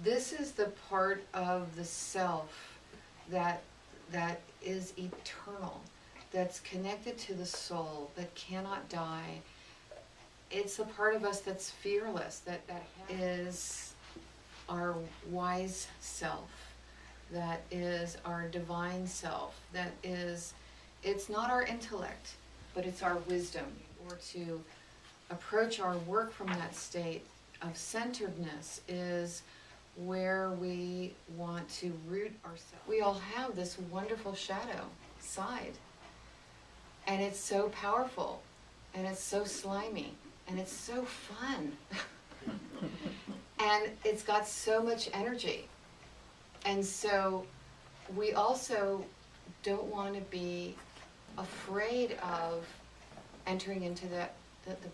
This is the part of the self that is eternal, that's connected to the soul, that cannot die. It's the part of us that's fearless, that is our wise self, that is our divine self, that is, it's not our intellect, but it's our wisdom. Or to approach our work from that state of centeredness is where we want to root ourselves. We all have this wonderful shadow side, and it's so powerful, and it's so slimy, and it's so fun. And it's got so much energy. And so we also don't want to be afraid of entering into the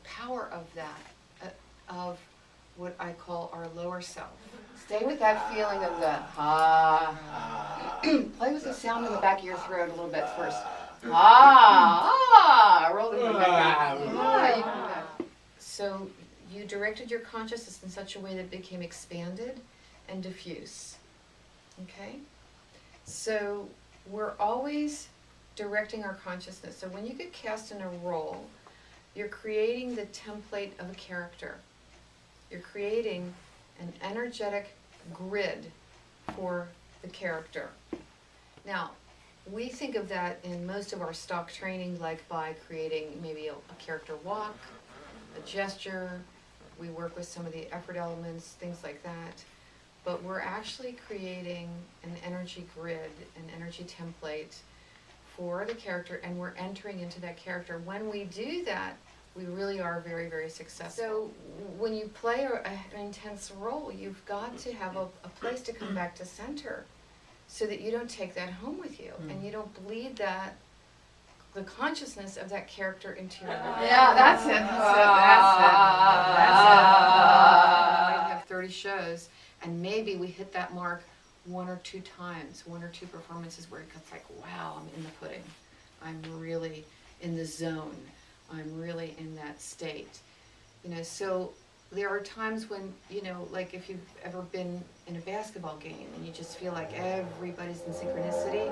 power of that, of what I call our lower self. Stay with that feeling of the play with the sound in the back of your throat a little bit first. Roll it back. So you directed your consciousness in such a way that it became expanded and diffuse. Okay? So we're always directing our consciousness. So when you get cast in a role, you're creating the template of a character. You're creating an energetic grid for the character. Now, we think of that in most of our stock training, like by creating maybe a character walk, a gesture. We work with some of the effort elements, things like that. But we're actually creating an energy grid, an energy template for the character, and we're entering into that character. When we do that, we really are very, very successful. So when you play an intense role, you've got to have a place to come back to center so that you don't take that home with you, and you don't bleed the consciousness of that character into your life. Yeah, that's it. We might have 30 shows, and maybe we hit that mark one or two times, one or two performances where it's like, wow, I'm in the pudding. I'm really in the zone. I'm really in that state. So there are times when, like if you've ever been in a basketball game and you just feel like everybody's in synchronicity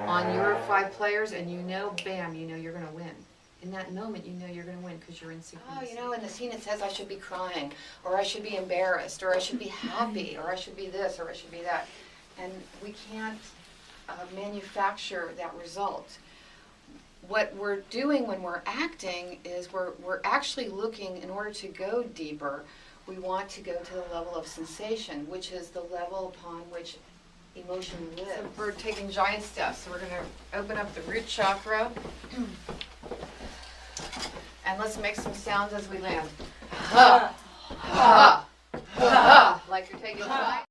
on your 5 players, and bam, you're going to win. In that moment, you're going to win because you're in synchronicity. In the scene it says I should be crying, or I should be embarrassed, or I should be happy, or I should be this, or I should be that. And we can't manufacture that result. What we're doing when we're acting is we're actually looking, in order to go deeper, we want to go to the level of sensation, which is the level upon which emotion lives. So we're taking giant steps. So we're going to open up the root chakra. And let's make some sounds as we land. Ha! Ha! Ha! Like you're taking a giant